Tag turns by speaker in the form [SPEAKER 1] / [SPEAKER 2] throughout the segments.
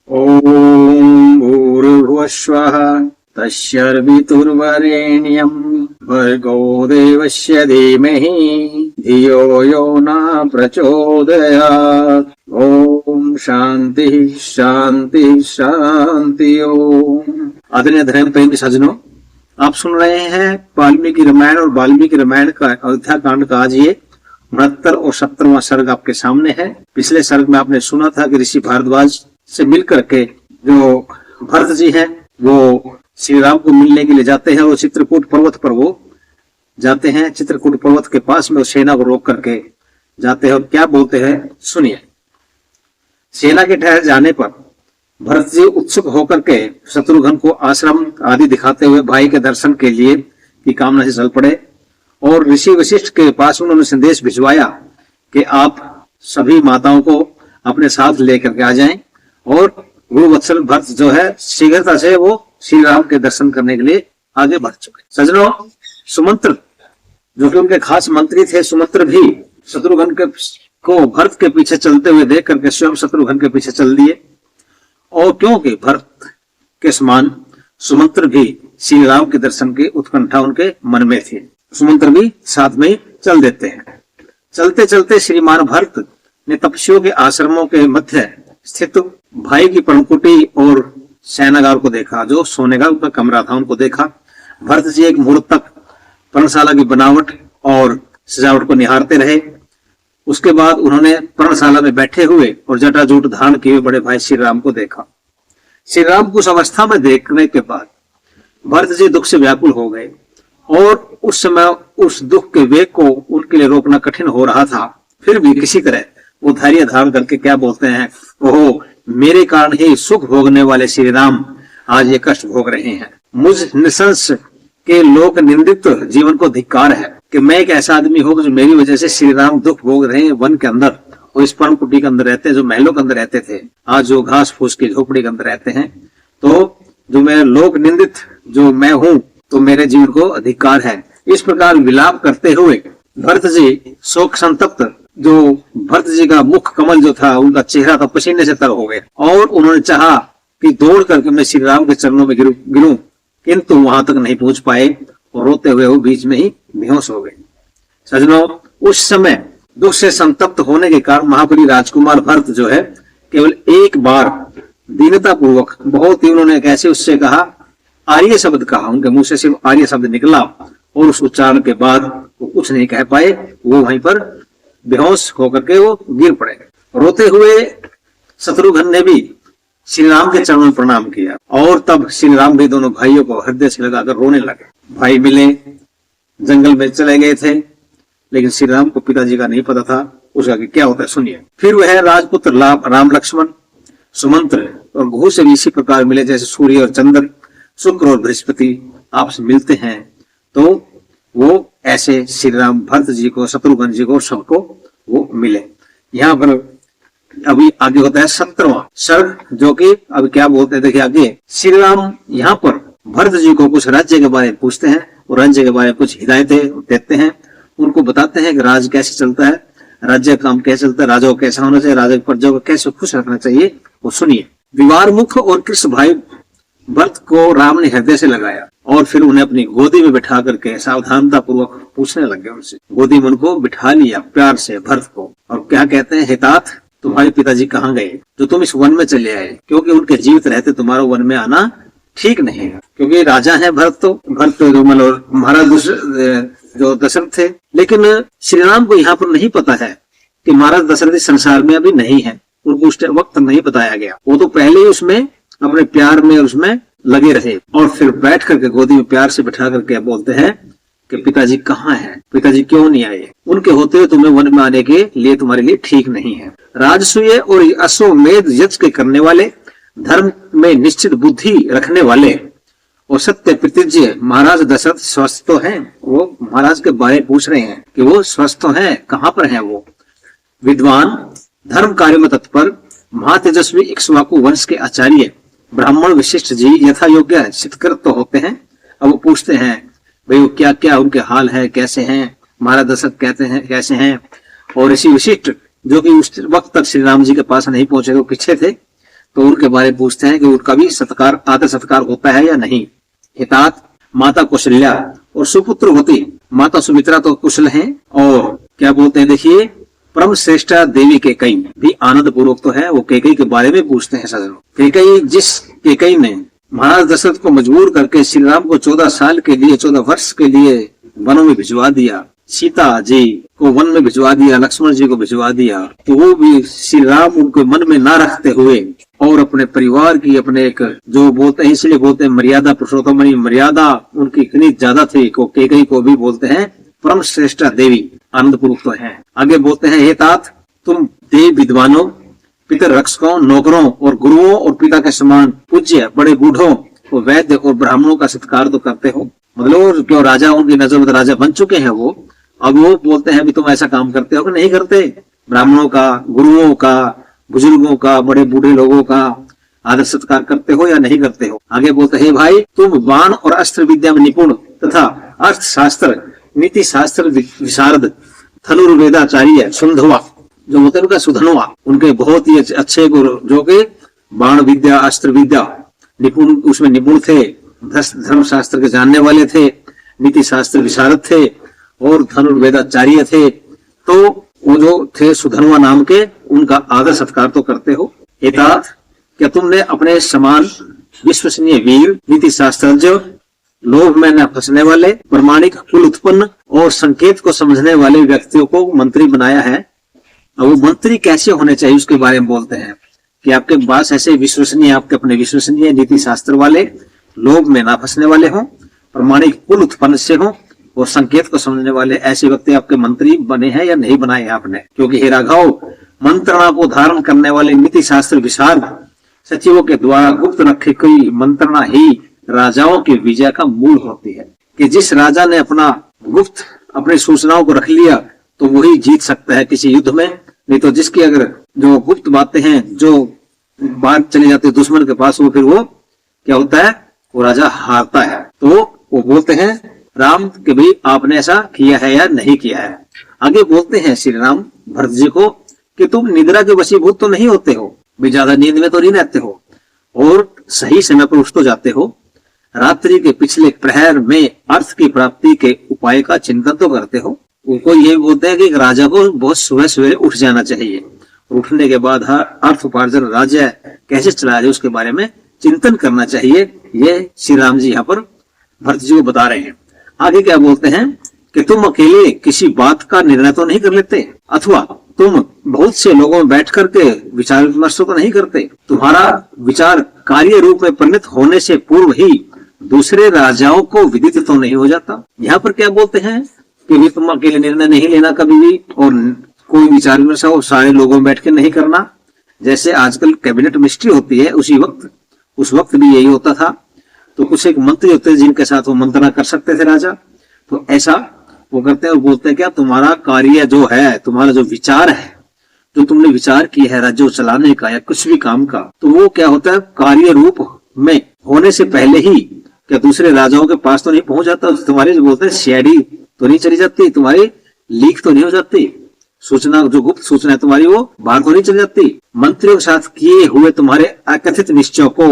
[SPEAKER 1] ओम भूर्भुवस्वः तस्सर्वितुर्वरेण्यं भर्गो देवस्य धीमहि धियो यो न प्रचोदयात्। ओम शांति शांति शांति ओम। आदरणीय धर्म प्रेमी सज्जनों, आप सुन रहे हैं वाल्मीकि रामायण और वाल्मीकि रामायण का अयोध्या कांड का आज ये 69 और 70वां सर्ग आपके सामने है। पिछले सर्ग में आपने सुना था कि ऋषि भारद्वाज से मिलकर के जो भरत जी हैं वो श्री राम को मिलने के लिए जाते हैं और चित्रकूट पर्वत पर वो जाते हैं। चित्रकूट पर्वत के पास में सेना को रोक करके जाते हैं और क्या बोलते हैं सुनिए। सेना के ठहर जाने पर भरत जी उत्सुक होकर के शत्रुघ्न को आश्रम आदि दिखाते हुए भाई के दर्शन के लिए की कामना से चल पड़े और ऋषि वशिष्ठ के पास उन्होंने संदेश भिजवाया कि आप सभी माताओं को अपने साथ लेकर के आ जाएं और गुरु वत्सल भरत जो है शीघ्रता से वो श्री राम के दर्शन करने के लिए आगे बढ़ चुके। सज्जनों, सुमंत्र जो कि उनके खास मंत्री थे, सुमंत्र भी शत्रुघ्न को भरत के पीछे चलते हुए देख करके स्वयं शत्रुघ्न के पीछे चल दिए और क्योंकि भरत के समान सुमंत्र भी श्री राम के दर्शन की उत्कंठा उनके मन में थी। सुमंत्र भी साथ में चल देते हैं। चलते चलते श्रीमान भरत ने तपस्वियों के आश्रमों के मध्य स्थित भाई की पर्णकुटी और शयनागार को देखा, जो सोने का उनका कमरा था उनको देखा। भरत जी एक मुहूर्त तक पर्णशाला की बनावट और सजावट को निहारते रहे। उसके बाद उन्होंने पर्णशाला में बैठे हुए और जटाजूट धारण किए बड़े भाई श्री राम को देखा। श्री राम को उस अवस्था में देखने के बाद भरत जी दुख से व्याकुल हो गए और उस समय उस दुख के वेग को उनके लिए रोकना कठिन हो रहा था। फिर भी किसी तरह वो धैर्य धारण करके क्या बोलते हैं, ओहो मेरे कारण ही सुख भोगने वाले श्री राम आज ये कष्ट भोग रहे हैं। मुझ निशंस के लोक निंदित जीवन को धिक्कार है कि मैं एक ऐसा आदमी हूं जो मेरी वजह से श्री राम दुख भोग रहे हैं वन के अंदर और इस परम कुटी के अंदर रहते हैं, जो महलों के अंदर रहते थे, आज जो घास फूस की झोपड़ी के अंदर रहते हैं। तो जो मेरे लोक निंदित जो मैं हूं तो मेरे जीवन को अधिकार है। इस प्रकार विलाप करते हुए भरत जी शोक संतप्त, जो भरत जी का मुख कमल जो था उनका चेहरा था पसीने से तर हो गया और उन्होंने चाहा कि दौड़ करके मैं श्री राम के चरणों में गिरूं, किंतु वहां तक नहीं पहुंच पाए और रोते हुए वो बीच में ही बेहोश हो गए। सज्जनों, उस समय दुख से संतप्त होने के कारण महाबली राजकुमार भरत जो है केवल एक बार दीनता पूर्वक बहुत ही उन्होंने कैसे उससे कहा, आर्य शब्द कहा, उनके मुंह से सिर्फ आर्य शब्द निकला और उस उच्चारण के बाद वो कुछ नहीं कह पाए, वो वहीं पर बेहोश होकर के वो गिर पड़े। रोते हुए शत्रुघ्न ने भी श्री राम के चरणों में प्रणाम किया और तब श्री राम भी दोनों भाइयों को हृदय से लगाकर रोने लगे। भाई मिले, जंगल में चले गए थे, लेकिन श्री राम को पिताजी का नहीं पता था उसका कि क्या होता है सुनिए। फिर वह राजपुत्र राम लक्ष्मण सुमंत्र और घू से भी इसी प्रकार मिले जैसे सूर्य और चंद्र, शुक्र और बृहस्पति आपसे मिलते हैं। तो वो ऐसे श्री राम भरत जी को, शत्रुघ्न जी को, सबको वो मिले। यहाँ पर अभी आगे होता है 70वां सर्ग, जो कि अब क्या बोलते हैं देखिए आगे। श्री राम यहाँ पर भरत जी को कुछ राज्य के बारे में पूछते हैं और राज्य के बारे में कुछ हिदायतें देते हैं। उनको बताते हैं कि राज कैसे चलता है, राज्य का काम कैसे चलता है, राजा को कैसा होना चाहिए, राजा प्रजा को कैसे खुश रखना चाहिए, वो सुनिए। विवार मुख और कृष्ण भाई भरत को राम ने हृदय से लगाया और फिर उन्हें अपनी गोदी में बिठा करके सावधानता पूर्वक पूछने लगे उनसे। गोदी में उनको बिठा लिया प्यार से भरत को और क्या कहते हैं, हितात तुम्हारे पिताजी कहाँ गए जो तुम इस वन में चले आए, क्योंकि उनके जीवित रहते तुम्हारा वन में आना ठीक नहीं है, क्योंकि राजा है भरत तो और महाराज जो दशरथ थे। लेकिन श्री राम को यहाँ पर नहीं पता है कि महाराज दशरथ संसार में अभी नहीं है, उनको उस वक्त नहीं बताया गया। वो तो पहले ही उसमें अपने प्यार में उसमें लगे रहे और फिर बैठ करके गोदी में प्यार से बैठा करके बोलते हैं कि पिताजी कहाँ हैं, पिताजी क्यों नहीं आए, उनके होते हुए तुम्हें वन में आने के लिए तुम्हारे लिए ठीक नहीं है। राजसूय और अश्वमेध यज्ञ के करने वाले, धर्म में निश्चित बुद्धि रखने वाले और सत्य प्रतिज्ञ महाराज दशरथ स्वस्थ तो हैं। वो महाराज के बारे में पूछ रहे हैं कि वो स्वस्थ तो हैं, कहाँ पर हैं वो। विद्वान, धर्म कार्य में तत्पर, महातेजस्वी इक्ष्वाकु वंश के आचार्य ब्राह्मण वशिष्ठ जी यथा योग्य चित्कृत तो होते हैं। अब वो पूछते हैं भाई वो क्या क्या उनके हाल है, कैसे हैं। महाराज दशरथ कहते हैं कैसे हैं और ऋषि वशिष्ठ जो कि उस वक्त तक श्री राम जी के पास नहीं पहुंचे, वो पीछे थे, तो उनके बारे में पूछते हैं कि उनका भी सत्कार, आदर सत्कार होता है या नहीं। हितात माता कौशल्या और सुपुत्र होती माता सुमित्रा तो कुशल हैं। और क्या बोलते हैं, देखिए परम श्रेष्ठा देवी कैकेयी भी आनंद पूर्वक तो है। वो कैकेयी के बारे में पूछते हैं सज्जनों। कैकेयी, जिस कैकेयी ने महाराज दशरथ को मजबूर करके श्री राम को 14 साल के लिए, 14 वर्ष के लिए वनों में भिजवा दिया, सीता जी को वन में भिजवा दिया, लक्ष्मण जी को भिजवा दिया, तो वो भी श्री राम उनको मन में ना रखते हुए और अपने परिवार की, अपने एक जो बोलते हैं, इसलिए बोलते हैं मर्यादा पुरुषोत्तम, मर्यादा उनकी इतनी ज्यादा थी को कैकेयी को भी बोलते हैं परम श्रेष्ठा देवी, आनंद पूर्वक तो है। आगे बोलते हैं, हे तात तुम देव विद्वानों, पितर रक्षकों, नौकरों और गुरुओं और पिता के समान पूज्य बड़े बूढ़ों और वैद्य और ब्राह्मणों का सत्कार तो करते हो। मतलब क्यों राजा, उनकी नजर में राजा बन चुके हैं वो, अब वो बोलते हैं भी तुम ऐसा काम करते हो कि नहीं करते। ब्राह्मणों का, गुरुओं का, बुजुर्गों का, बड़े बूढ़े लोगों का आदर सत्कार करते हो या नहीं करते हो। आगे बोलते हैं, भाई तुम बाण और अस्त्र विद्या में निपुण तथा अर्थशास्त्र, नीति शास्त्र विशारद, धनुर्वेदाचार्य, सुंधवा जो होते हैं उनका सुधनवा, उनके बहुत ही अच्छे गुरु जो कि बाण विद्या, अस्त्र विद्या निपुण, उसमें निपुण थे, धर्म शास्त्र के जानने वाले थे, नीति शास्त्र विशारद थे और धनुर्वेदाचार्य थे। तो वो जो थे सुधनवा नाम के, उनका आदर सत्कार तो करते हो। एतात क्या तुमने अपने समान विश्वसनीय वीर, नीति शास्त्रज्ञ, लोभ में न फंसने वाले, प्रमाणिक, कुल उत्पन्न और संकेत को समझने वाले व्यक्तियों को मंत्री बनाया है। अब वो मंत्री कैसे होने चाहिए उसके बारे में बोलते हैं कि आपके पास ऐसे विश्वसनीय, आपके अपने विश्वसनीय, नीति शास्त्र वाले, लोभ में ना फंसने वाले हों, प्रमाणिक, कुल उत्पन्न से हों और संकेत को समझने वाले ऐसे व्यक्ति आपके मंत्री बने हैं या नहीं बनाए हैं आपने। क्योंकि हे राघव, मंत्रणा को धारण करने वाले नीति शास्त्र विशारद सचिवों के द्वारा गुप्त रखी गई मंत्रणा ही राजाओं की विजय का मूल होती है। कि जिस राजा ने अपना गुप्त अपनी सूचनाओं को रख लिया तो वही जीत सकता है किसी युद्ध में, नहीं तो जिसकी अगर जो गुप्त बातें हैं, जो बात चली जाती है दुश्मन के पास, वो फिर वो क्या होता है, वो राजा हारता है। तो वो बोलते हैं राम के भाई आपने ऐसा किया है या नहीं किया है। आगे बोलते हैं श्री राम भरत जी को कि तुम निद्रा के वशीभूत तो नहीं होते हो, भी ज्यादा नींद में तो नहीं रहते हो और सही समय पर उठ तो जाते हो। रात्रि के पिछले प्रहर में अर्थ की प्राप्ति के उपाय का चिंतन तो करते हो। उनको ये बोलते हैं कि एक राजा को बहुत सुबह सवेरे उठ जाना चाहिए, उठने के बाद हर अर्थ उपार्जन राज्य कैसे चलाया जाए उसके बारे में चिंतन करना चाहिए। ये श्री राम जी यहाँ पर भरत जी को बता रहे हैं। आगे क्या बोलते हैं कि तुम अकेले किसी बात का निर्णय तो नहीं कर लेते, अथवा तुम बहुत से लोगों में बैठ करके विचार विमर्श तो नहीं करते। तुम्हारा विचार कार्य रूप में परिणत होने से पूर्व ही दूसरे राजाओं को विदित तो नहीं हो जाता। यहाँ पर क्या बोलते हैं कि भी तुम अकेले निर्णय नहीं लेना कभी भी, और कोई विचार विमर्श हो सारे लोगों में बैठ के नहीं करना। जैसे आजकल कैबिनेट मिनिस्ट्री होती है उस वक्त भी यही होता था। तो कुछ एक मंत्री होते थे जिनके साथ वो मंत्रणा कर सकते थे राजा, तो ऐसा वो करते हैं और बोलते हैं क्या तुम्हारा कार्य जो है, तुम्हारा जो विचार है, जो तुमने विचार किया है राज्य चलाने का या कुछ भी काम का, तो वो क्या होता है कार्य रूप में होने से पहले ही क्या दूसरे राजाओं के पास तो नहीं पहुंच जाता। तुम्हारी जो बोलते हैं सीआईडी तो नहीं चली जाती, तुम्हारी लीक तो नहीं हो जाती, सूचना जो गुप्त सूचना है तुम्हारी वो बाहर तो नहीं चली जाती। मंत्रियों के साथ किए हुए तुम्हारे अकथित निश्चयों को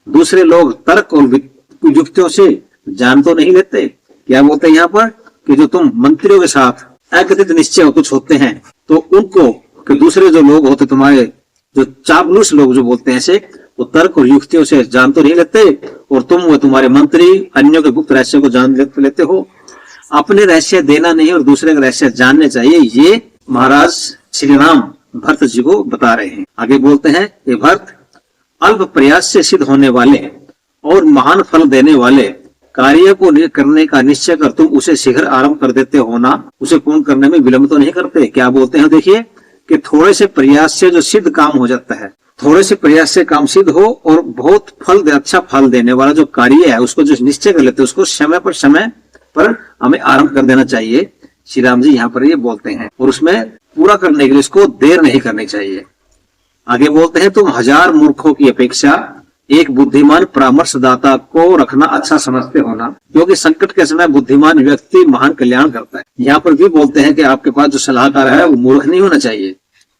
[SPEAKER 1] दूसरे लोग तर्क और युक्तियों से जान तो नहीं लेते। क्या बोलते हैं यहाँ पर कि जो तुम मंत्रियों के साथ अकथित निश्चय कुछ होते हैं तो उनको कि दूसरे जो लोग होते तुम्हारे जो चापलूस लोग जो बोलते हैं ऐसे, वो तर्क और युक्तियों से जान तो नहीं लेते और तुम वो तुम्हारे मंत्री अन्यों के गुप्त रहस्य को जान लेते हो। अपने रहस्य देना नहीं और दूसरे का रहस्य जानने चाहिए। ये महाराज श्री राम भरत जी को बता रहे हैं। आगे बोलते हैं ये भरत, अल्प प्रयास से सिद्ध होने वाले और महान फल देने वाले कार्य को करने का निश्चय कर तुम उसे शीघ्र आरंभ कर देते हो ना, उसे पूर्ण करने में विलंब तो नहीं करते। क्या बोलते हैं देखिए कि थोड़े से प्रयास से जो सिद्ध काम हो जाता है, थोड़े से प्रयास से काम सिद्ध हो और बहुत अच्छा फल देने वाला जो कार्य है उसको जो निश्चय कर लेते हैं उसको समय पर हमें आरंभ कर देना चाहिए। श्री राम जी यहाँ पर ये बोलते हैं और उसमें पूरा करने के लिए इसको देर नहीं करनी चाहिए। आगे बोलते हैं तुम 1000 मूर्खों की अपेक्षा एक बुद्धिमान परामर्शदाता को रखना अच्छा समझते हो ना, क्योंकि संकट के समय बुद्धिमान व्यक्ति महान कल्याण करता है। यहाँ पर भी बोलते हैं कि आपके पास जो सलाहकार है वो मूर्ख नहीं होना चाहिए,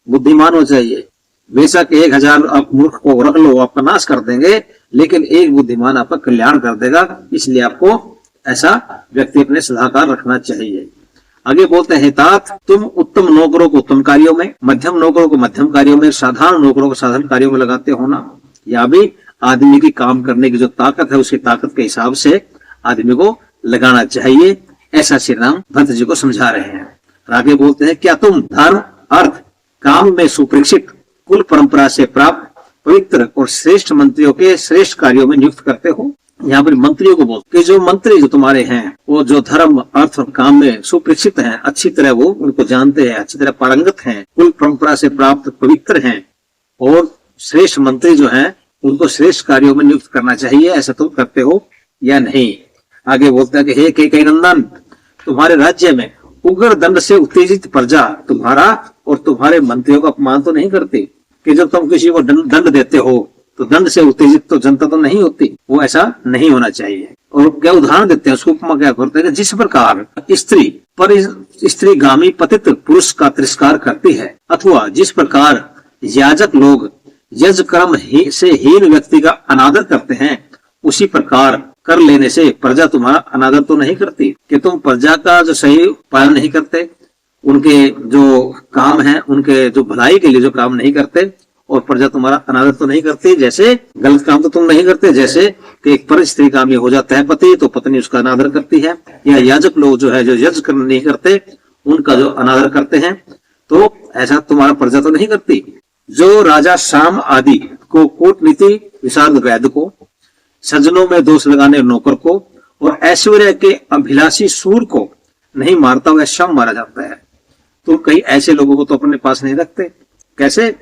[SPEAKER 1] बुद्धिमान होना चाहिए। बेशक 1000 आप मूर्ख को रख लो, आपका नाश कर देंगे, लेकिन एक बुद्धिमान आपका कल्याण कर देगा। इसलिए आपको ऐसा व्यक्ति अपने सलाहकार रखना चाहिए। आगे बोलते हैं तात, तुम उत्तम नौकरों को उत्तम कार्यों में, मध्यम नौकरों को मध्यम कार्यों में, साधारण नौकरों को साधारण कार्यों में लगाते हो ना। या भी आदमी की काम करने की जो ताकत है उसकी ताकत के हिसाब से आदमी को लगाना चाहिए, ऐसा श्री राम भरत जी को समझा रहे हैं। आगे बोलते हैं क्या तुम धर्म अर्थ काम में सुपरिचित, कुल परंपरा से प्राप्त पवित्र और श्रेष्ठ मंत्रियों के श्रेष्ठ कार्यों में नियुक्त करते हो। यहाँ पर मंत्रियों को बोलते कि जो मंत्री जो तुम्हारे हैं वो जो धर्म अर्थ और काम में सुपरिचित हैं, अच्छी तरह वो उनको जानते हैं, अच्छी तरह पारंगत हैं, कुल परंपरा से प्राप्त पवित्र हैं, और श्रेष्ठ मंत्री जो हैं उनको श्रेष्ठ कार्यों में नियुक्त करना चाहिए। ऐसा तुम करते हो या नहीं। आगे बोलते हैं कि हे कैकेयी नंदन, तुम्हारे राज्य में उग्र दंड से उत्तेजित प्रजा तुम्हारा और तुम्हारे मंत्रियों का अपमान तो नहीं करती? कि जब तुम किसी को दंड देते हो तो दंड से उत्तेजित तो जनता तो नहीं होती, वो ऐसा नहीं होना चाहिए। और क्या उदाहरण देते हैं, उसको उपमा क्या करते हैं, जिस प्रकार स्त्री पर स्त्रीगामी पतित पुरुष का तिरस्कार करती है, अथवा जिस प्रकार याजक लोग यज्ञ कर्म से हीन व्यक्ति का अनादर करते हैं, उसी प्रकार कर लेने से प्रजा तुम्हारा अनादर तो नहीं करती। कि तुम प्रजा का जो सही पालन नहीं करते, उनके जो काम है, उनके जो भलाई के लिए जो काम नहीं करते, और प्रजा तुम्हारा अनादर तो नहीं करती। जैसे गलत काम तो तुम नहीं करते, जैसे कि एक पर स्त्री काम हो जाता है पति, तो पत्नी उसका अनादर करती है, या याजक लोग जो है जो यज्ञ कर्म नहीं करते उनका जो अनादर करते हैं, तो ऐसा तुम्हारा प्रजा तो नहीं करती। जो राजा शाम आदि को, कूटनीति विशारद वैद्य को, सज्जनों में दोष लगाने नौकर को, और ऐश्वर्य के अभिलाषी सूर को नहीं मारता हुआ शम मारा जाता है। तो कई ऐसे लोगों को तो अपने पास नहीं रखते। कैसे?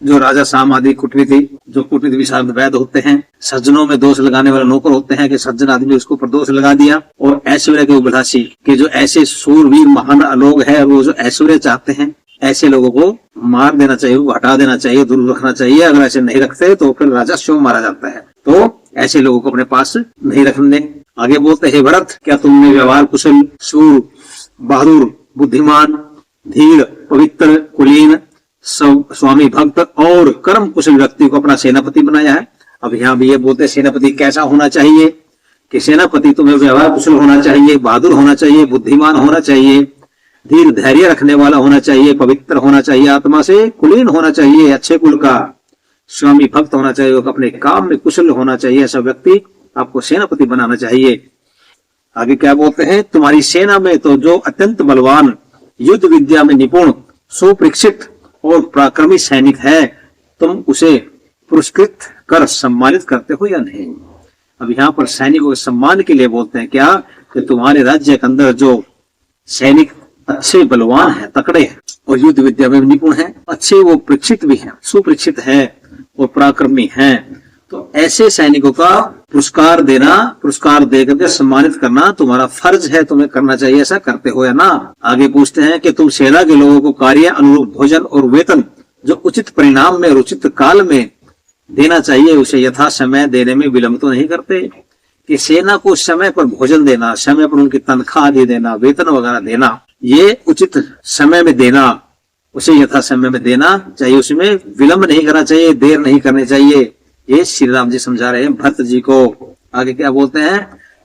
[SPEAKER 1] जो राजा शाम आदि कूटनीति, जो कूटनीति विशारद वैद्य होते हैं, सज्जनों में दोष लगाने वाले नौकर होते हैं कि सज्जन आदमी उसको ऊपर दोष लगा दिया, और ऐश्वर्य के अभिलाषी के जो ऐसे सूरवीर महान लोग हैं, वो जो ऐश्वर्य चाहते हैं, ऐसे लोगों को मार देना चाहिए, हटा देना चाहिए, दूर रखना चाहिए। अगर ऐसे नहीं रखते तो फिर राजा शव मारा जाता है। तो ऐसे लोगों को अपने पास नहीं रखने। आगे बोलते हैं भरत, क्या तुमने व्यवहार कुशल, शूर, बहादुर, बुद्धिमान, धीर, पवित्र, कुलीन, स्वामी भक्त और कर्म कुशल व्यक्ति को अपना सेनापति बनाया है? अब यहाँ भी ये बोलते हैं सेनापति कैसा होना चाहिए, कि सेनापति तुम्हें व्यवहार कुशल होना चाहिए, बहादुर होना चाहिए, बुद्धिमान होना चाहिए, धीर धैर्य रखने वाला होना चाहिए, पवित्र होना चाहिए, आत्मा से कुलीन होना चाहिए, अच्छे कुल का, स्वामी भक्त होना चाहिए, अपने काम में कुशल होना चाहिए। ऐसा व्यक्ति आपको सेनापति बनाना चाहिए। आगे क्या बोलते हैं, तुम्हारी सेना में तो जो अत्यंत बलवान, युद्ध विद्या में निपुण, सुपरिक्षित और पराक्रमी सैनिक है, तुम उसे पुरस्कृत कर सम्मानित करते हो या नहीं? अब यहाँ पर सैनिकों के सम्मान के लिए बोलते हैं क्या, कि तुम्हारे राज्य के अंदर जो सैनिक अच्छे बलवान हैं, तकड़े हैं, और युद्ध विद्या में निपुण हैं, अच्छे वो परीक्षित भी हैं, सुपरिक्षित हैं और पराक्रमी हैं, तो ऐसे सैनिकों का पुरस्कार देना, पुरस्कार देकर के सम्मानित करना तुम्हारा फर्ज है, तुम्हें करना चाहिए। ऐसा करते हो या ना? आगे पूछते हैं कि तुम सेना के लोगों को कार्य अनुरूप भोजन और वेतन जो उचित परिणाम में और उचित काल में देना चाहिए, उसे यथा समय देने में विलंब तो नहीं करते? कि सेना को समय पर भोजन देना, समय पर उनकी तनख्वाह दे देना, वेतन वगैरह देना, ये उचित समय में देना, उसे यथा समय में देना चाहिए, उसमें विलंब नहीं करना चाहिए, देर नहीं करनी चाहिए। ये श्री राम जी समझा रहे हैं भरत जी को। आगे क्या बोलते हैं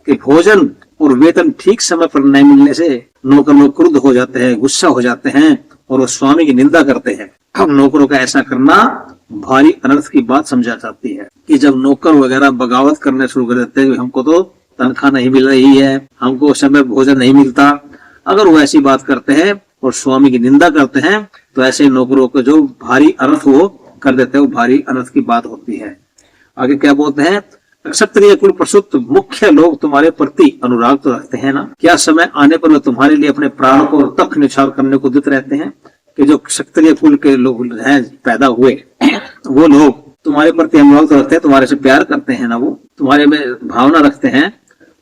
[SPEAKER 1] कि भोजन और वेतन ठीक समय पर नहीं मिलने से नौकर लोग क्रुद्ध हो जाते हैं, गुस्सा हो जाते हैं, और वो स्वामी की निंदा करते हैं। हम नौकरों का ऐसा करना भारी अनर्थ की बात समझा जाती है। कि जब नौकर वगैरह बगावत करने शुरू कर देते हैं, हमको तो तनख्वाह नहीं मिल रही है, हमको समय भोजन नहीं मिलता, अगर वो ऐसी बात करते हैं और स्वामी की निंदा करते हैं, तो ऐसे नौकरों को जो भारी अनर्थ वो कर देते हैं, वो भारी अनर्थ की बात होती है। आगे क्या बोलते हैं, क्षत्रिय कुल प्रसूत मुख्य लोग तुम्हारे प्रति अनुराग तो रखते हैं ना? क्या समय आने पर वे तुम्हारे लिए अपने प्राण को तक निछावर करने को उद्यत रहते हैं? कि जो क्षत्रिय कुल के लोग हैं, पैदा हुए, वो लोग तुम्हारे प्रति अनुराग तो रखते हैं, तुम्हारे से प्यार करते हैं ना, वो तुम्हारे में भावना रखते हैं।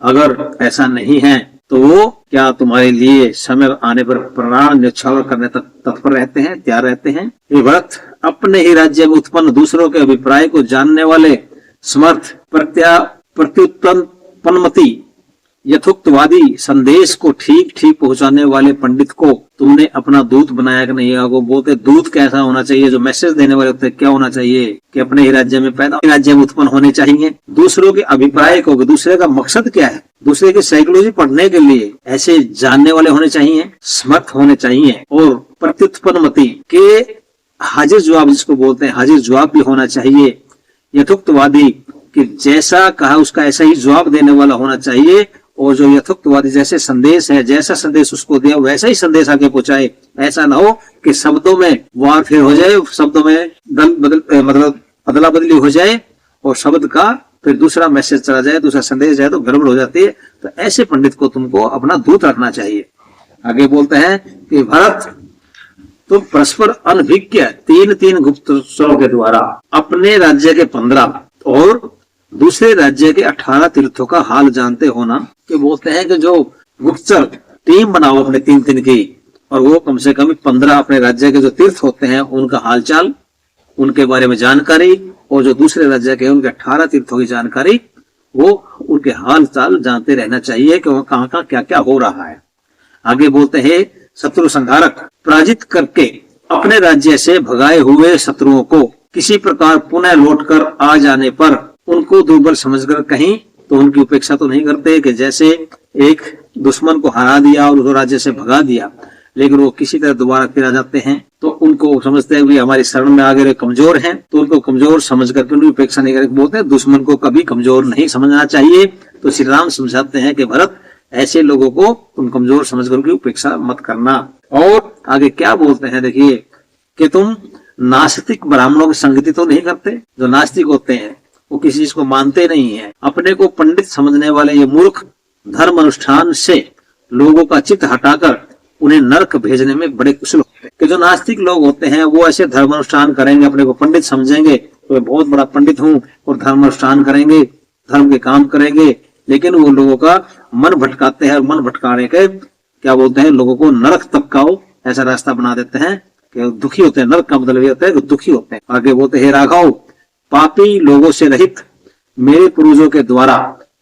[SPEAKER 1] अगर ऐसा नहीं है तो वो क्या तुम्हारे लिए समय आने पर प्राण न्यौछावर करने तक तत्पर रहते हैं, तैयार रहते हैं? ये भक्त अपने ही राज्य में उत्पन्न दूसरों के अभिप्राय को जानने वाले समर्थ प्रत्युत्पन्नमति यथोक्तवादी संदेश को ठीक ठीक पहुंचाने वाले पंडित को तुमने अपना दूत बनाया कि नहीं? वो बोलते दूत कैसा होना चाहिए, जो मैसेज देने वाले होते क्या होना चाहिए कि अपने ही राज्य में पैदा, राज्य में उत्पन्न होने चाहिए। दूसरों के अभिप्राय को, दूसरे का मकसद क्या है, दूसरे की साइकोलॉजी पढ़ने के लिए ऐसे जानने वाले होने चाहिए, समर्थ होने चाहिए, और प्रत्युत्पन्नमति के हाजिर जवाब जिसको बोलते हैं हाजिर जवाब भी होना चाहिए। यथोक्तवादी कि जैसा कहा उसका ऐसा ही जवाब देने वाला होना चाहिए, और जो यथोक्तवादी जैसे संदेश है, जैसा संदेश उसको दिया वैसा ही संदेश आगे पहुंचाए। ऐसा ना हो कि शब्दों में वारफेर हो जाए, शब्दों में मतलब अदला बदली हो जाए और शब्द का फिर दूसरा मैसेज चला जाए, दूसरा संदेश जाए तो गड़बड़ हो जाती है। तो ऐसे पंडित को तुमको अपना दूत रखना चाहिए। आगे बोलते हैं कि भरत तुम परस्पर अनभिज्ञ तीन गुप्तचरों के द्वारा अपने राज्य के 15 और दूसरे राज्य के 18 तीर्थों का हाल जानते हो ना। कि बोलते हैं कि जो गुप्तचर टीम बनाओ अपने 3 की, और वो कम से कम 15 अपने राज्य के जो तीर्थ होते हैं उनका हालचाल, उनके बारे में जानकारी, और जो दूसरे राज्य के उनके 18 तीर्थों की जानकारी, वो उनके हाल चाल जानते रहना चाहिए कि वह कहाँ कहाँ क्या क्या हो रहा है। आगे बोलते हैं शत्रु संहारक पराजित करके अपने राज्य से भगाए हुए शत्रुओं को किसी प्रकार पुनः लौटकर आ जाने पर उनको दुर्बल समझकर कहीं तो उनकी उपेक्षा तो नहीं करते कि जैसे एक दुश्मन को हरा दिया और उस राज्य से भगा दिया, लेकिन वो किसी तरह दोबारा फिर आ जाते हैं तो उनको समझते हैं कि हमारी शरण में आ गए कमजोर हैं, तो उनको कमजोर समझ करके उनकी उपेक्षा नहीं करके बोलते हैं दुश्मन को कभी कमजोर नहीं समझना चाहिए। तो श्री राम समझाते हैं कि भरत ऐसे लोगों को तुम कमजोर समझ कर उपेक्षा मत करना। और आगे क्या बोलते हैं देखिए कि तुम नास्तिक ब्राह्मणों की संगति तो नहीं करते। जो नास्तिक होते हैं वो किसी चीज को मानते नहीं है, अपने को पंडित समझने वाले ये मूर्ख धर्म अनुष्ठान से लोगों का चित्त हटाकर उन्हें नरक भेजने में बड़े कुशल होते हैं। कि जो नास्तिक लोग होते हैं वो ऐसे धर्म अनुष्ठान करेंगे, अपने को पंडित समझेंगे तो मैं बहुत बड़ा पंडित हूँ, और धर्म अनुष्ठान करेंगे, धर्म के काम करेंगे, लेकिन वो लोगों का मन भटकाते हैं। और मन भटकाने के क्या बोलते हैं, लोगों को नरक तक का ऐसा रास्ता बना देते हैं कि दुखी होते हैं। नरक का मतलब ये होता है कि दुखी होते हैं। आगे बोलते हैं राघव पापी लोगों से रहित मेरे पूर्वजों के द्वारा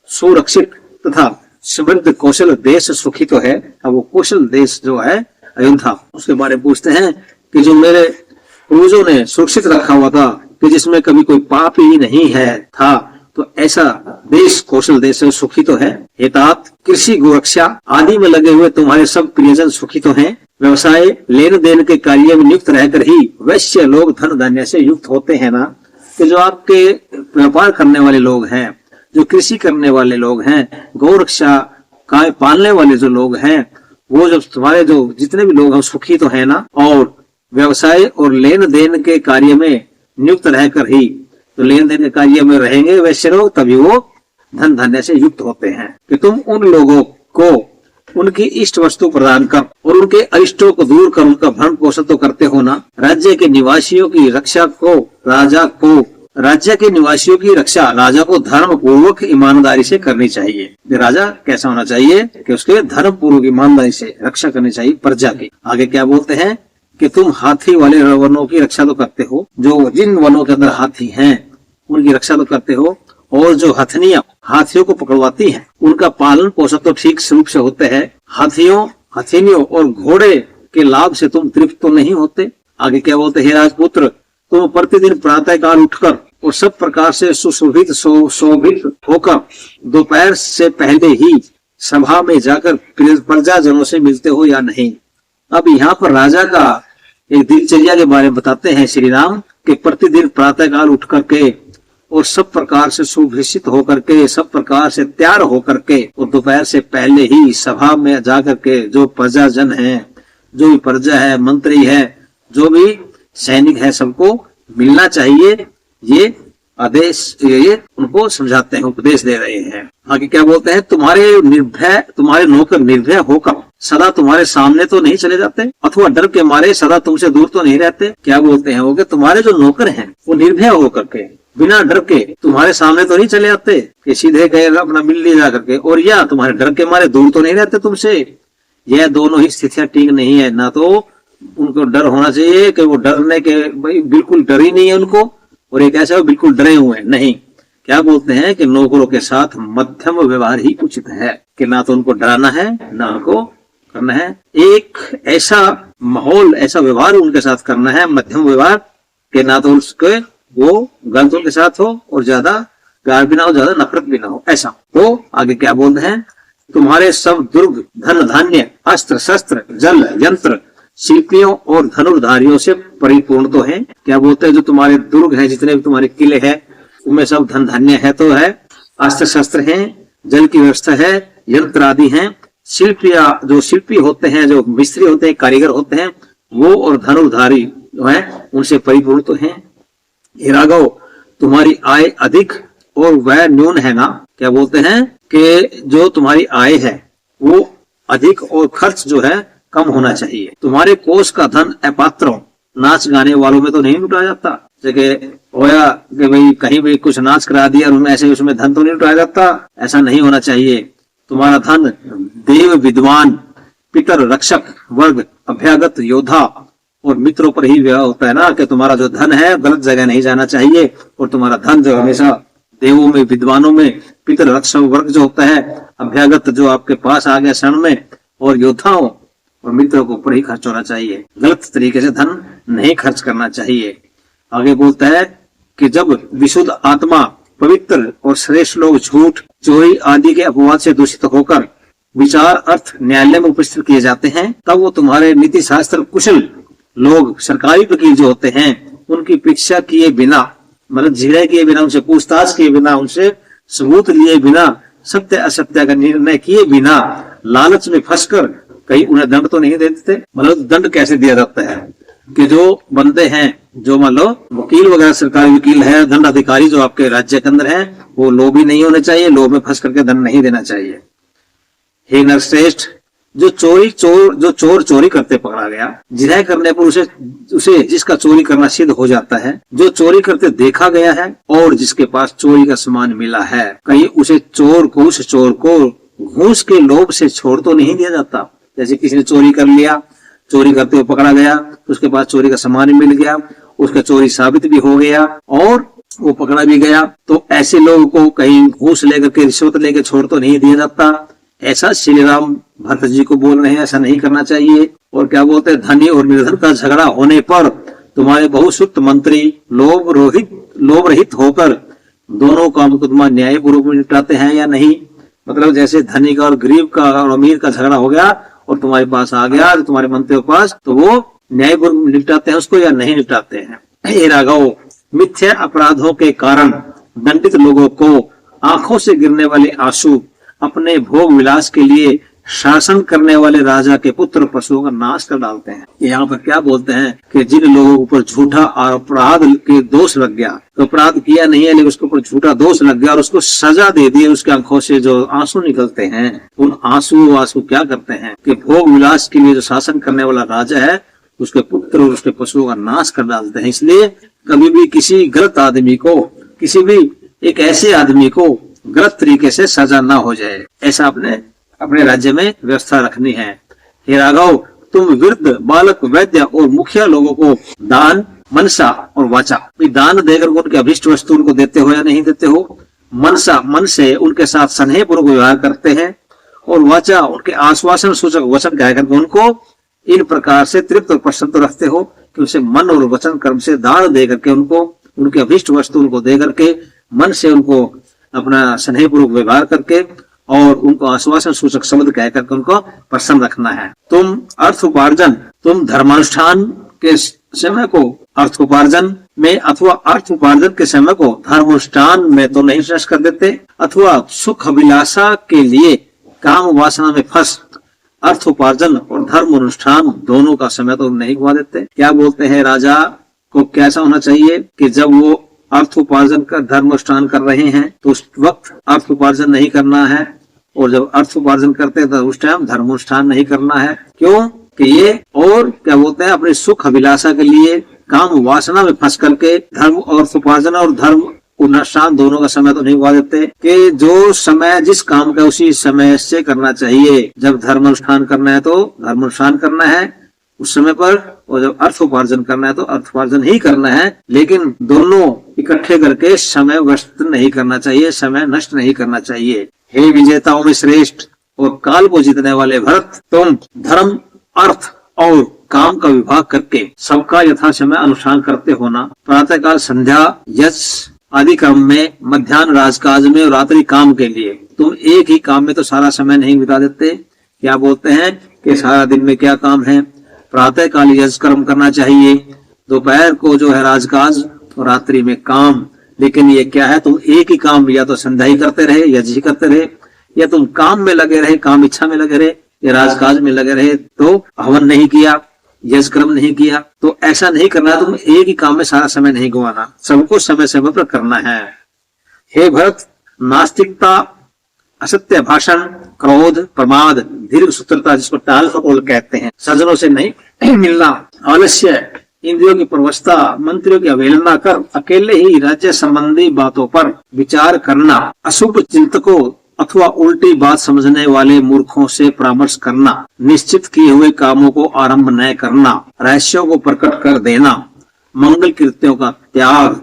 [SPEAKER 1] सुरक्षित तथा समृद्ध कौशल देश सुखी तो है। अब वो कौशल देश जो है अयोध्या, उसके बारे में पूछते हैं कि जो मेरे पूर्वजों ने सुरक्षित रखा हुआ था कि जिसमें कभी कोई पाप ही नहीं है था, तो ऐसा देश कौशल देश सुखी तो है। हेतात कृषि गोरक्षा आदि में लगे हुए तुम्हारे सब प्रियजन सुखी तो हैं। व्यवसाय लेन देन के कार्य में नियुक्त रहकर ही वैश्य लोग धन धान्य से युक्त होते हैं ना। कि जो आपके व्यापार करने वाले लोग हैं, जो कृषि करने वाले लोग हैं, गौरक्षा गाय पालने वाले जो लोग हैं, वो जब तुम्हारे जो जितने भी लोग हैं सुखी तो है ना। और व्यवसाय और लेन देन के कार्य में नियुक्त रहकर ही, तो लेन देन के कार्य में रहेंगे वैश्य लोग, तभी वो धन धान्य से युक्त होते हैं। कि तुम उन लोगों को उनकी इष्ट वस्तु प्रदान कर और उनके अरिष्टों को दूर कर उनका भरण पोषण तो करते हो ना। राज्य के निवासियों की रक्षा को राज्य के निवासियों की रक्षा राजा को धर्म पूर्वक ईमानदारी से करनी चाहिए। राजा कैसा होना चाहिए कि उसके धर्म पूर्वक ईमानदारी से रक्षा करनी चाहिए प्रजा की। आगे क्या बोलते हैं कि तुम हाथी वाले वनों की रक्षा तो करते हो, जो जिन वनों के अंदर हाथी हैं उनकी रक्षा तो करते हो, और जो हथनियां हाथियों को पकड़वाती हैं उनका पालन पोषण तो ठीक रूप से होते हैं। हथिनियों और घोड़े के लाभ से तुम तृप्त तो नहीं होते। आगे क्या बोलते हैं राजपुत्र तुम प्रतिदिन प्रातः काल उठकर और सब प्रकार से सुशोभित शोभित होकर दोपहर से पहले ही सभा में जाकर प्रजाजनों से मिलते हो या नहीं। अब यहाँ पर राजा का एक दिनचर्या के बारे में बताते हैं श्री राम कि प्रतिदिन प्रातः काल उठ करके और सब प्रकार से सुभूषित होकर के, सब प्रकार से तैयार होकर के, और दोपहर से पहले ही सभा में जाकर के जो प्रजाजन है, जो भी प्रजा है, मंत्री है, जो भी सैनिक है, सबको मिलना चाहिए। ये आदेश ये उनको समझाते हैं, उपदेश दे रहे हैं। आगे क्या बोलते हैं तुम्हारे नौकर निर्भय होकर सदा तुम्हारे सामने तो नहीं चले जाते, अथवा डर के मारे सदा तुमसे दूर तो नहीं रहते। क्या बोलते हैं वो कि तुम्हारे जो नौकर हैं वो निर्भय होकर के बिना डर के तुम्हारे सामने तो नहीं चले आते कि सीधे गए अपना मिल ले जा करके, और या तुम्हारे डर के मारे दूर तो नहीं रहते तुमसे। यह दोनों ही स्थितियां ठीक नहीं है। ना तो उनको डर होना चाहिए कि वो डरने के भाई बिल्कुल डर ही नहीं है उनको, और एक ऐसा बिल्कुल डरे हुए हैं नहीं क्या बोलते हैं कि नौकरों के साथ मध्यम व्यवहार ही उचित है, कि ना तो उनको डराना है ना उनको करना है, एक ऐसा माहौल ऐसा व्यवहार उनके साथ करना है, मध्यम व्यवहार, कि ना तो उसके वो गलत उनके साथ हो और ज्यादा प्यार भी ना हो, ज्यादा नफरत भी ना हो, ऐसा। तो आगे क्या बोलते हैं, तुम्हारे सब दुर्ग धन धान्य अस्त्र शस्त्र जल यंत्र शिल्पियों और धनुर्धारियों से परिपूर्ण तो है। क्या बोलते हैं, जो तुम्हारे दुर्ग है, जितने भी तुम्हारे किले हैं, उनमें सब धन धान्य है तो है, अस्त्र शस्त्र हैं, जल की व्यवस्था है, यंत्र आदि हैं, शिल्पिया जो शिल्पी होते हैं, जो मिस्त्री होते हैं, कारीगर होते हैं, वो और धनुर्धारी जो है उनसे परिपूर्ण तो है। हे राघव, तुम्हारी आय अधिक और वह न्यून है ना। क्या बोलते हैं कि जो तुम्हारी आय है वो अधिक और खर्च जो है कम होना चाहिए। तुम्हारे कोष का धन अपात्रों नाच गाने वालों में तो नहीं लुटाया जाता, जैसे होया कि भाई कहीं भी कुछ नाच करा दिया और उनमें ऐसे उसमें धन तो नहीं लुटाया जाता, ऐसा नहीं होना चाहिए। तुम्हारा धन देव विद्वान पितर रक्षक वर्ग अभ्यागत योद्धा और मित्रों पर ही व्यय होता है ना, कि तुम्हारा जो धन है गलत जगह नहीं जाना चाहिए, और तुम्हारा धन जो हमेशा देवों में विद्वानों में पितर रक्षक वर्ग जो होता है, अभ्यागत जो आपके पास आ गया शरण में, और योद्धाओं और मित्रों के ऊपर ही खर्च होना चाहिए, गलत तरीके से धन नहीं खर्च करना चाहिए। आगे बोलता है कि जब विशुद्ध आत्मा पवित्र और श्रेष्ठ लोग झूठ चोरी आदि के अपवाद से दूषित होकर विचार अर्थ न्यायालय में उपस्थित किए जाते हैं, तब वो तुम्हारे नीति शास्त्र कुशल लोग सरकारी वकील जो होते हैं उनकी परीक्षा किए बिना, मतलब झिड़े किए बिना, उनसे पूछताछ किए बिना, उनसे सबूत लिए बिना, सत्य असत्य का निर्णय किए बिना लालच में फंसकर कहीं उन्हें दंड तो नहीं देते। मतलब दंड कैसे दिया जाता है कि जो बंदे हैं, जो मान लो वकील वगैरह सरकारी वकील है, दंड अधिकारी जो आपके राज्य के अंदर है, वो लोभी नहीं होने चाहिए, लोभ में फंस करके दंड नहीं देना चाहिए। हे नरश्रेष्ठ, जो चोर चोरी करते पकड़ा गया, जिन्हें करने पर उसे जिसका चोरी करना सिद्ध हो जाता है, जो चोरी करते देखा गया है और जिसके पास चोरी का सामान मिला है, कहीं उस चोर को घूस के लोभ से छोड़ तो नहीं दिया जाता। जैसे किसी ने चोरी कर लिया, चोरी करते हुए पकड़ा गया, उसके पास चोरी का सामान मिल गया, उसका चोरी साबित भी हो गया और वो पकड़ा भी गया, तो ऐसे लोगों को कहीं घूस लेकर के रिश्वत लेकर छोड़ तो नहीं दिया जाता। ऐसा श्री राम भरत जी को बोल रहे हैं, ऐसा नहीं करना चाहिए। और क्या बोलते हैं, धनी और निर्धन का झगड़ा होने पर तुम्हारे बहुसुत मंत्री लोभ रहित होकर दोनों का मुकदमा न्यायपूर्वक निपटाते हैं या नहीं। मतलब जैसे धनी का और गरीब का और अमीर का झगड़ा हो गया और तुम्हारे पास आ गया, तुम्हारे मंत्री के पास, तो वो न्यायपूर्वक निपटाते हैं उसको या नहीं निपटाते हैं। हे राघव, मिथ्या अपराधों के कारण दंडित लोगों को आंखों से गिरने वाले आंसू अपने भोग विलास के लिए शासन करने वाले राजा के पुत्र पशुओं का नाश कर डालते हैं। यहाँ पर क्या बोलते हैं कि जिन लोगों के ऊपर झूठा और अपराध के दोष लग गया, तो अपराध किया नहीं है लेकिन उसके ऊपर झूठा दोष लग गया और उसको सजा दे दी, उसके आंखों से जो आंसू निकलते हैं, उन आंसू क्या करते हैं कि भोग विलास के लिए जो शासन करने वाला राजा है उसके पुत्र और उसके पशुओं का नाश कर डालते हैं। इसलिए कभी भी किसी गलत आदमी को, किसी भी एक ऐसे आदमी को गलत तरीके से सजा ना हो जाए, ऐसा अपने राज्य में व्यवस्था रखनी है। हे राघव, तुम वृद्ध बालक वैद्य और मुखिया लोगों को दान मनसा और वाचा, दान देकर उनके अभिष्ट वस्तु उनको देते हो या नहीं देते हो। मनसा, मन से उनके साथ स्नेह पूर्वक व्यवहार करते हैं, और वाचा उनके आश्वासन सूचक वचन कह करके उनको इन प्रकार से तृप्त और प्रसन्न रखते हो कि उसे मन और वचन कर्म से दान दे करके उनको उनके अभिष्ट वस्तु उनको दे करके, मन से उनको अपना स्नेह पूर्वक व्यवहार करके और उनको आश्वासन सूचक शब्द कह करके उनको प्रसन्न रखना है। तुम धर्मानुष्ठान के समय को अर्थोपार्जन में अथवा अर्थोपार्जन के समय को धर्मानुष्ठान में तो नहीं नष्ट कर देते, अथवा सुख अभिलाषा के लिए काम वासना में फंस अर्थोपार्जन और धर्म अनुष्ठान दोनों का समय तो नहीं गवा देते। क्या बोलते हैं, राजा को कैसा होना चाहिए कि जब वो अर्थोपार्जन का धर्म अनुष्ठान कर रहे हैं तो उस वक्त अर्थोपार्जन नहीं करना है, और जब अर्थोपार्जन करते हैं तो उस टाइम धर्म अनुष्ठान नहीं करना है। क्यों कि ये और क्या बोलते हैं, अपने सुख अभिलाषा के लिए काम वासना में फंस करके धर्म और अर्थोपार्जन और धर्म अनुष्ठान दोनों का समय तो नहीं गवा देते, कि जो समय जिस काम का उसी समय से करना चाहिए। जब धर्म अनुष्ठान करना है तो धर्म अनुष्ठान करना है, उस समय पर, और जब अर्थोपार्जन करना है तो अर्थोपार्जन ही करना है, लेकिन दोनों इकट्ठे करके समय व्यस्त नहीं करना चाहिए, समय नष्ट नहीं करना चाहिए। हे विजेताओं में श्रेष्ठ और काल को जीतने वाले भरत, तुम धर्म, अर्थ और काम का विभाग करके सबका यथा समय अनुष्ठान करते होना। प्रातःकाल संध्या यश आदि कर्म में, मध्याह्न राजकाज में और रात्रि काम के लिए। तुम एक ही काम में तो सारा समय नहीं बिता देते। क्या बोलते हैं कि सारा दिन में क्या काम है? प्रातः काल यश कर्म करना चाहिए, दोपहर को जो है राजकाज और रात्रि में काम। लेकिन ये क्या है, तुम एक ही काम, या तो संध्या ही करते रहे, यज्ञ ही करते रहे, या तुम काम में लगे रहे, काम इच्छा में लगे रहे, या राजकाज में लगे रहे तो हवन नहीं किया, यश कर्म नहीं किया। तो ऐसा नहीं करना, तुम एक ही काम में सारा समय नहीं गंवाना, सबको समय समय पर करना है। हे भरत, नास्तिकता, असत्य भाषण, क्रोध, प्रमाद, दीर्घ सूत्रता, जिसको टाल खटोल कहते हैं, सज्जनों से नहीं मिलना, आलस्य, इंद्रियों की प्रवस्था, मंत्रियों की अवहेलना कर अकेले ही राज्य संबंधी बातों पर विचार करना, अशुभ चिंतकों अथवा उल्टी बात समझने वाले मूर्खों से परामर्श करना, निश्चित किए हुए कामों को आरंभ न करना, रहस्यों को प्रकट कर देना, मंगल कृत्यों का त्याग,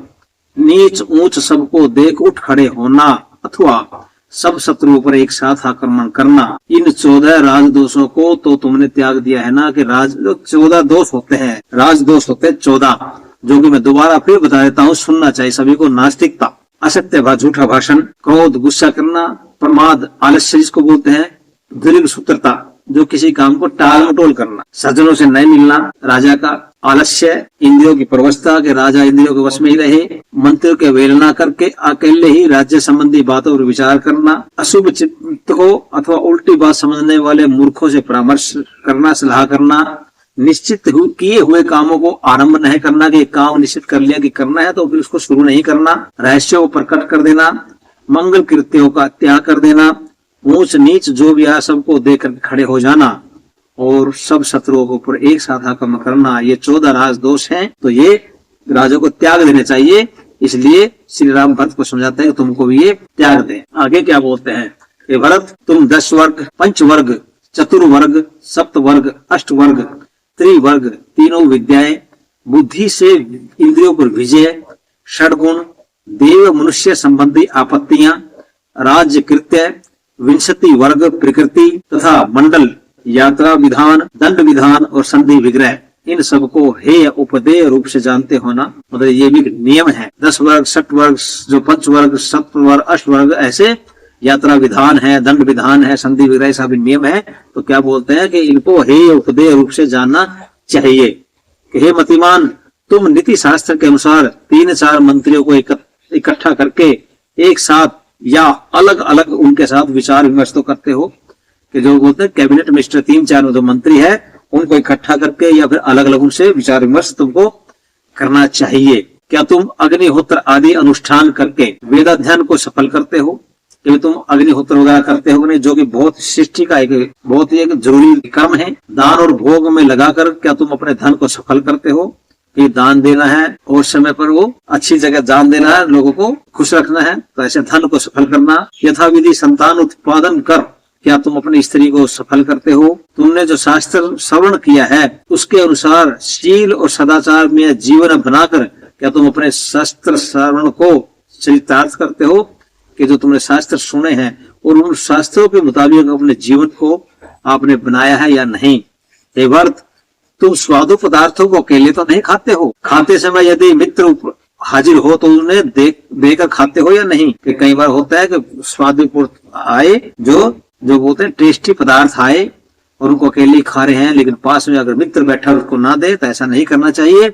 [SPEAKER 1] नीच ऊंच सबको देख उठ खड़े होना अथवा सब शत्रुओं पर एक साथ आक्रमण करना। इन 14 राजदोषों को तो तुमने त्याग दिया है ना, कि राज 14 दोष होते हैं, राजदोष होते हैं 14, जो कि मैं दोबारा फिर बता देता हूँ, सुनना चाहिए सभी को। नास्तिकता, असत्य झूठा भाषण, क्रोध गुस्सा करना, प्रमाद आलस्य जिसको बोलते हैं, दीर्घ सूत्रता जो किसी काम को टाल मटोल करना, सज्जनों से नहीं मिलना, राजा का आलस्य, इंद्रियों की प्रवस्था के राजा इंद्रियों के वश में ही रहे, मंत्रियों के अवहेलना करके अकेले ही राज्य संबंधी बातों पर विचार करना, अशुभ चिंतकों अथवा उल्टी बात समझने वाले मूर्खों से परामर्श करना, सलाह करना, निश्चित किए हुए कामों को आरंभ नहीं करना, कि काम निश्चित कर लिया कि करना है तो फिर उसको शुरू नहीं करना, रहस्यों को प्रकट कर देना, मंगल कृत्यों का त्याग कर देना, ऊंच नीच जो भी है सबको देकर खड़े हो जाना और सब शत्रुओं के ऊपर एक साथ आक्रमण करना। ये 14 राज दोष हैं, तो ये राजों को त्याग देने चाहिए। इसलिए श्री राम भरत को समझाते हैं कि तुमको भी ये त्याग दें। आगे क्या बोलते हैं, ये भरत तुम 10 वर्ग, पंचवर्ग, चतुर्वर्ग, सप्तवर्ग, अष्टवर्ग, त्रिवर्ग, तीनों विद्याएं, बुद्धि से इंद्रियों पर विजय, षडगुण, देव मनुष्य संबंधी आपत्तियां, राज्य कृत्य, 20 वर्ग प्रकृति तथा मंडल, यात्रा विधान, दंड विधान और संधि विग्रह, इन सबको हेय उपदेय रूप से जानते होना। मतलब ये भी नियम है। 10 वर्ग, 60 वर्ग, जो पंचवर्ग, सप्तवर्ग, अष्टवर्ग, ऐसे यात्रा विधान है, दंड विधान है, संधि विग्रह, ऐसा भी नियम है। तो क्या बोलते हैं कि इनको हेय उपदेय रूप से जानना चाहिए। कि हे मतिमान, तुम नीति शास्त्र के अनुसार 3-4 मंत्रियों को इकट्ठा करके एक साथ या अलग अलग उनके साथ विचार विमर्श तो करते हो, कि जो बोलते हैं कैबिनेट मिनिस्टर 3-4 जो मंत्री है उनको इकट्ठा करके या फिर अलग अलग उनसे विचार विमर्श तुमको करना चाहिए। क्या तुम अग्निहोत्र आदि अनुष्ठान करके वेदाध्ययन को सफल करते हो? कि तुम अग्निहोत्र वगैरह करते हो नहीं, जो कि बहुत सृष्टि का एक बहुत ही एक जरूरी कर्म है। दान और भोग में लगाकर क्या तुम अपने धन को सफल करते हो? कि दान देना है और समय पर वो अच्छी जगह दान देना है, लोगों को खुश रखना है, तो ऐसे धन को सफल करना। यथाविधि संतान उत्पादन कर क्या तुम अपनी स्त्री को सफल करते हो? तुमने जो शास्त्र श्रवण किया है उसके अनुसार शील और सदाचार में जीवन बनाकर क्या तुम अपने शास्त्र श्रवण को चरितार्थ करते हो? कि जो तुमने शास्त्र सुने हैं और उन शास्त्रों के मुताबिक अपने जीवन को आपने बनाया है या नहीं? हे भरत, तुम स्वादु पदार्थों को अकेले तो नहीं खाते हो। खाते समय यदि मित्र हाजिर हो तो उन्हें देकर खाते हो या नहीं? कि कई बार होता है कि स्वादु आए, जो बोलते हैं टेस्टी पदार्थ आए और उनको अकेले खा रहे हैं, लेकिन पास में अगर मित्र बैठा उसको ना दे तो ऐसा नहीं करना चाहिए।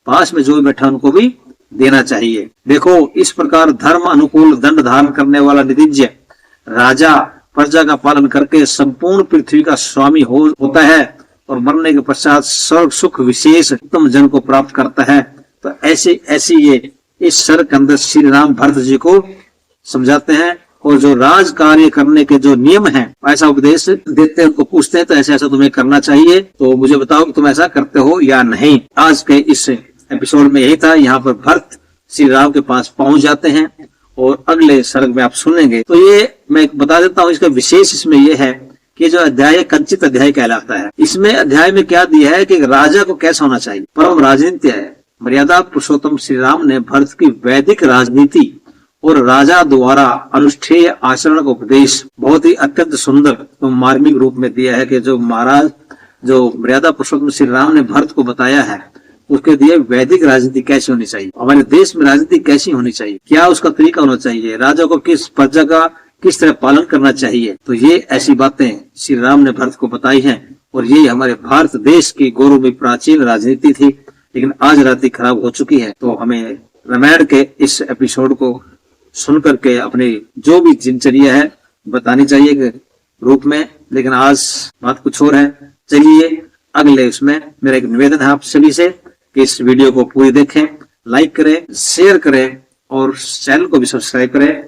[SPEAKER 1] पास में जो भी बैठा उनको भी देना चाहिए। देखो, इस प्रकार धर्म अनुकूल दंड धारण करने वाला नितिज्य राजा प्रजा का पालन करके संपूर्ण पृथ्वी का स्वामी होता है और मरने के पश्चात स्वर्ग सुख विशेष उत्तम जन को प्राप्त करता है। तो ऐसी ये इस सर के अंदर श्री राम भरत जी को समझाते हैं और जो राज कार्य करने के जो नियम हैं ऐसा उपदेश देते हैं, उनको पूछते हैं तो ऐसा ऐसा तुम्हें करना चाहिए, तो मुझे बताओ कि तुम ऐसा करते हो या नहीं। आज के इस एपिसोड में यही था। यहाँ पर भरत श्री राम के पास पहुंच जाते हैं और अगले सर्ग में आप सुनेंगे। तो ये मैं बता देता हूँ, इसका विशेष इसमें यह है कि जो अध्याय है कंचित अध्याय कहलाता है। इसमें अध्याय में क्या दिया है कि राजा को कैसा होना चाहिए, परम राजनीति है। मर्यादा पुरुषोत्तम श्री राम ने भरत की वैदिक राजनीति और राजा द्वारा अनुष्ठेय आचरण का उपदेश बहुत ही अत्यंत सुंदर तो मार्मिक रूप में दिया है कि जो महाराज जो मर्यादा पुरुषोत्तम श्री राम ने भरत को बताया है उसके दिए वैदिक राजनीति कैसी होनी चाहिए, हमारे देश में राजनीति कैसी होनी चाहिए, क्या उसका तरीका होना चाहिए, राजा को किस प्रजा का किस तरह पालन करना चाहिए। तो ये ऐसी बातें श्री राम ने भरत को बताई हैं और ये हमारे भारत देश की गौरव प्राचीन राजनीति थी, लेकिन आज राजनीति खराब हो चुकी है। तो हमें रामायण के इस एपिसोड को सुन करके अपनी जो भी दिनचर्या है बतानी चाहिए रूप में, लेकिन आज बात कुछ और है। चलिए अगले उसमें मेरा एक निवेदन है आप सभी से कि इस वीडियो को पूरी देखें, लाइक करें, शेयर करें और चैनल को भी सब्सक्राइब करें।